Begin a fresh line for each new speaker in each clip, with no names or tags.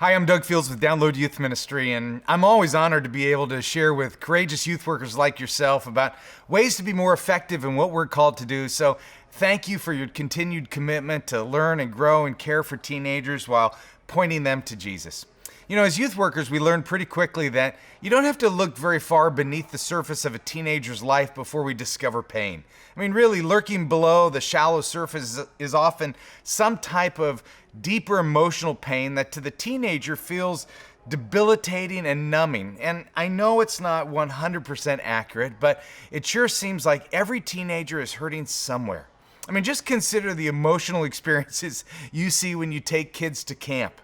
Hi, I'm Doug Fields with Download Youth Ministry, and I'm always honored to be able to share with courageous youth workers like yourself about ways to be more effective in what we're called to do. So thank you for your continued commitment to learn and grow and care for teenagers while pointing them to Jesus. You know, as youth workers, we learn pretty quickly that you don't have to look very far beneath the surface of a teenager's life before we discover pain. I mean, really, lurking below the shallow surface is often some type of deeper emotional pain that to the teenager feels debilitating and numbing. And I know it's not 100% accurate, but it sure seems like every teenager is hurting somewhere. I mean, just consider the emotional experiences you see when you take kids to camp,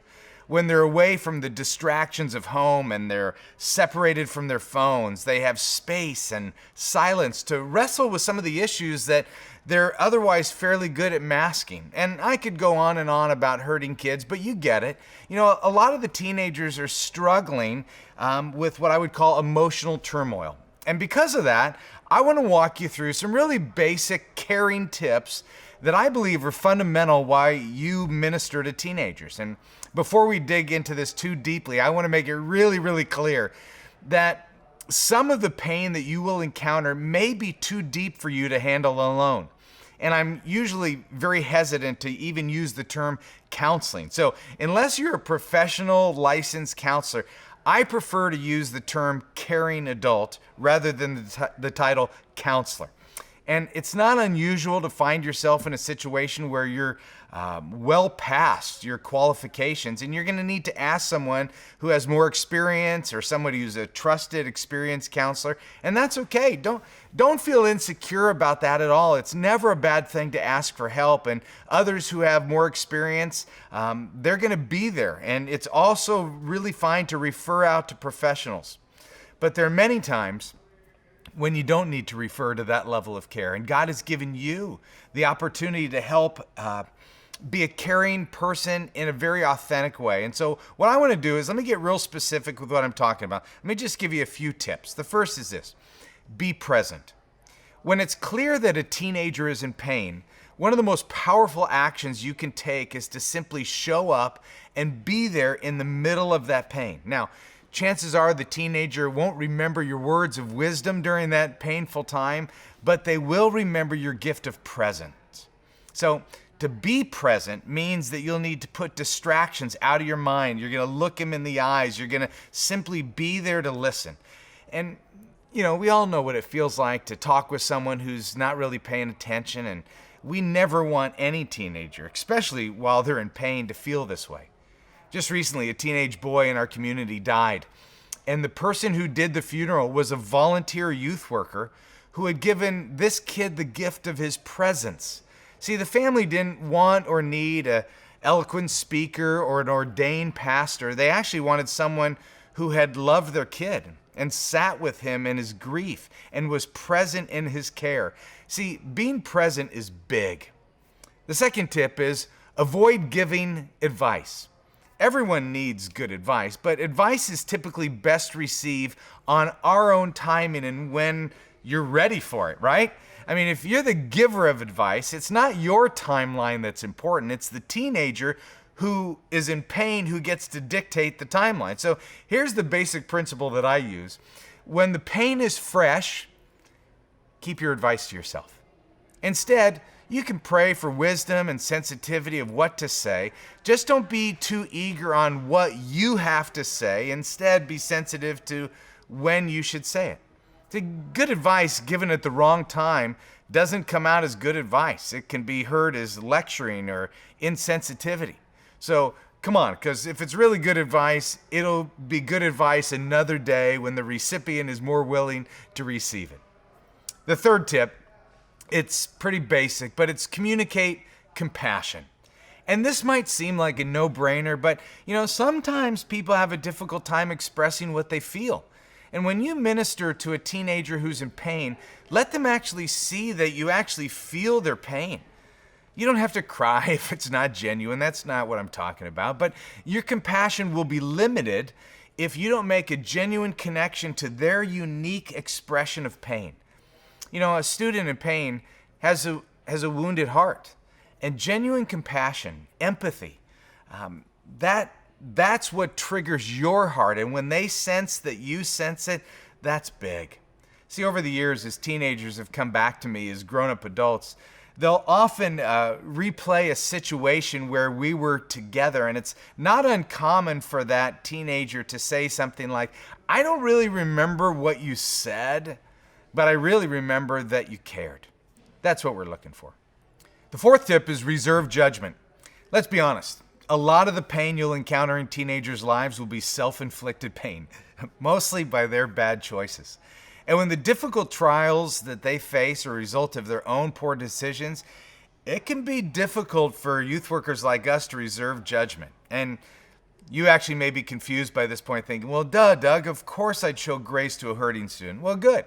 when they're away from the distractions of home and they're separated from their phones. They have space and silence to wrestle with some of the issues that they're otherwise fairly good at masking. And I could go on and on about hurting kids, but you get it. You know, a lot of the teenagers are struggling with what I would call emotional turmoil. And because of that, I want to walk you through some really basic caring tips that I believe are fundamental why you minister to teenagers. And before we dig into this too deeply, I want to make it really clear that some of the pain that you will encounter may be too deep for you to handle alone. And I'm usually very hesitant to even use the term counseling. So unless you're a professional licensed counselor, I prefer to use the term caring adult rather than the title counselor. And it's not unusual to find yourself in a situation where you're well past your qualifications and you're going to need to ask someone who has more experience or somebody who's a trusted, experienced counselor. And that's okay. Don't feel insecure about that at all. It's never a bad thing to ask for help. And others who have more experience, they're going to be there. And it's also really fine to refer out to professionals. But there are many times when you don't need to refer to that level of care. And God has given you the opportunity to help be a caring person in a very authentic way. And so what I want to do is let me get real specific with what I'm talking about. Let me just give you a few tips. The first is this: be present. When it's clear that a teenager is in pain, one of the most powerful actions you can take is to simply show up and be there in the middle of that pain. Now, chances are the teenager won't remember your words of wisdom during that painful time, but they will remember your gift of presence. So to be present means that you'll need to put distractions out of your mind. You're going to look him in the eyes. You're going to simply be there to listen. And, you know, we all know what it feels like to talk with someone who's not really paying attention. And we never want any teenager, especially while they're in pain, to feel this way. Just recently, a teenage boy in our community died, and the person who did the funeral was a volunteer youth worker who had given this kid the gift of his presence. See, the family didn't want or need an eloquent speaker or an ordained pastor. They actually wanted someone who had loved their kid and sat with him in his grief and was present in his care. See, being present is big. The second tip is avoid giving advice. Everyone needs good advice, but advice is typically best received on our own timing and when you're ready for it, right? I mean, if you're the giver of advice, it's not your timeline that's important. It's the teenager who is in pain who gets to dictate the timeline. So here's the basic principle that I use. When the pain is fresh, keep your advice to yourself. Instead, you can pray for wisdom and sensitivity of what to say. Just don't be too eager on what you have to say. Instead, be sensitive to when you should say it. See, good advice given at the wrong time doesn't come out as good advice. It can be heard as lecturing or insensitivity. So come on, because if it's really good advice, it'll be good advice another day when the recipient is more willing to receive it. The third tip, it's pretty basic, but it's communicate compassion. And this might seem like a no-brainer, but you know, sometimes people have a difficult time expressing what they feel. And when you minister to a teenager who's in pain, let them actually see that you actually feel their pain. You don't have to cry if it's not genuine. That's not what I'm talking about. But your compassion will be limited if you don't make a genuine connection to their unique expression of pain. You know, a student in pain has a wounded heart, and genuine compassion, empathy, that That's what triggers your heart. And when they sense that you sense it, that's big. See, over the years, as teenagers have come back to me as grown-up adults, they'll often replay a situation where we were together, and it's not uncommon for that teenager to say something like, I don't really remember what you said, but I really remember that you cared. That's what we're looking for. The fourth tip is reserve judgment. Let's be honest. A lot of the pain you'll encounter in teenagers' lives will be self-inflicted pain, mostly by their bad choices. And when the difficult trials that they face are a result of their own poor decisions, it can be difficult for youth workers like us to reserve judgment. And you actually may be confused by this point, thinking, well, duh, Doug, of course I'd show grace to a hurting student. Well, good.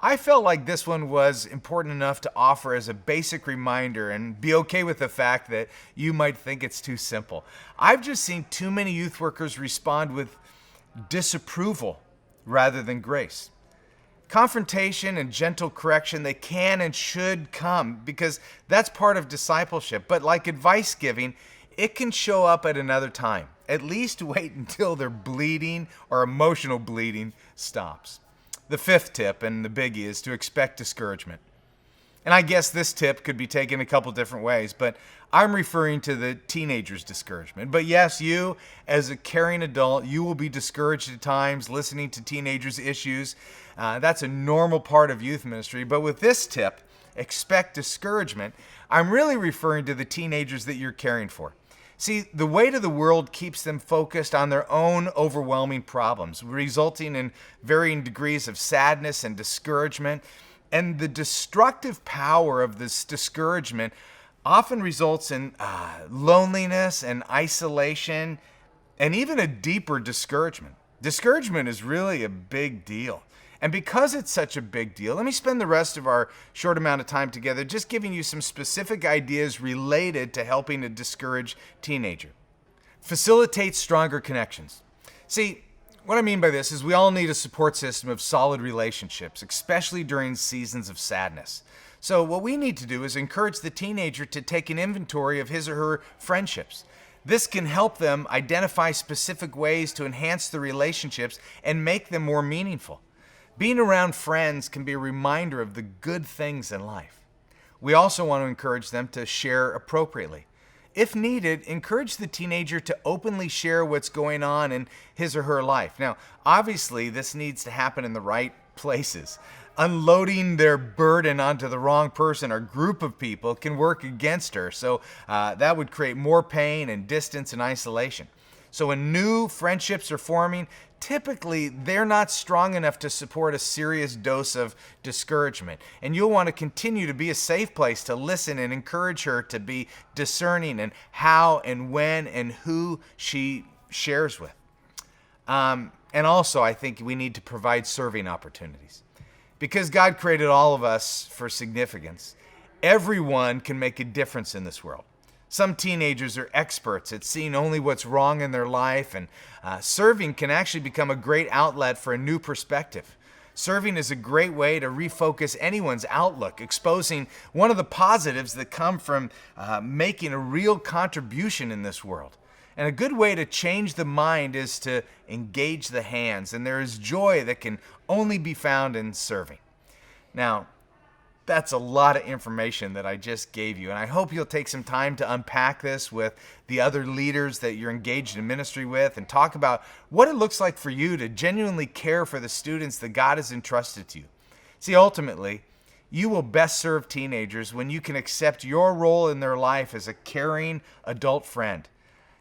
I felt like this one was important enough to offer as a basic reminder and be okay with the fact that you might think it's too simple. I've just seen too many youth workers respond with disapproval rather than grace. Confrontation and gentle correction, they can and should come because that's part of discipleship. But like advice giving, it can show up at another time. At least wait until their bleeding or emotional bleeding stops. The fifth tip, and the biggie, is to expect discouragement. And I guess this tip could be taken a couple different ways, but I'm referring to the teenager's discouragement. But yes, you, as a caring adult, you will be discouraged at times listening to teenagers' issues. That's a normal part of youth ministry. But with this tip, expect discouragement, I'm really referring to the teenagers that you're caring for. See, the weight of the world keeps them focused on their own overwhelming problems, resulting in varying degrees of sadness and discouragement. And the destructive power of this discouragement often results in loneliness and isolation and even a deeper discouragement. Discouragement is really a big deal. And because it's such a big deal, let me spend the rest of our short amount of time together just giving you some specific ideas related to helping a discouraged teenager. Facilitate stronger connections. See, what I mean by this is we all need a support system of solid relationships, especially during seasons of sadness. So what we need to do is encourage the teenager to take an inventory of his or her friendships. This can help them identify specific ways to enhance the relationships and make them more meaningful. Being around friends can be a reminder of the good things in life. We also want to encourage them to share appropriately. If needed, encourage the teenager to openly share what's going on in his or her life. Now, obviously, this needs to happen in the right places. Unloading their burden onto the wrong person or group of people can work against her, so that would create more pain and distance and isolation. So when new friendships are forming, typically they're not strong enough to support a serious dose of discouragement. And you'll want to continue to be a safe place to listen and encourage her to be discerning in how and when and who she shares with. And also, I think we need to provide serving opportunities. Because God created all of us for significance, everyone can make a difference in this world. Some teenagers are experts at seeing only what's wrong in their life, and serving can actually become a great outlet for a new perspective. Serving is a great way to refocus anyone's outlook, exposing one of the positives that come from making a real contribution in this world. And a good way to change the mind is to engage the hands, and there is joy that can only be found in serving. Now, that's a lot of information that I just gave you, and I hope you'll take some time to unpack this with the other leaders that you're engaged in ministry with and talk about what it looks like for you to genuinely care for the students that God has entrusted to you. See, ultimately, you will best serve teenagers when you can accept your role in their life as a caring adult friend.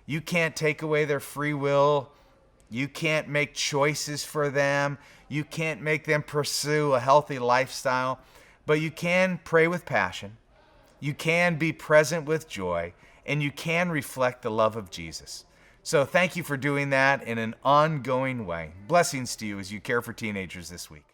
You can't take away their free will. You can't make choices for them. You can't make them pursue a healthy lifestyle. But you can pray with passion, you can be present with joy, and you can reflect the love of Jesus. So thank you for doing that in an ongoing way. Blessings to you as you care for teenagers this week.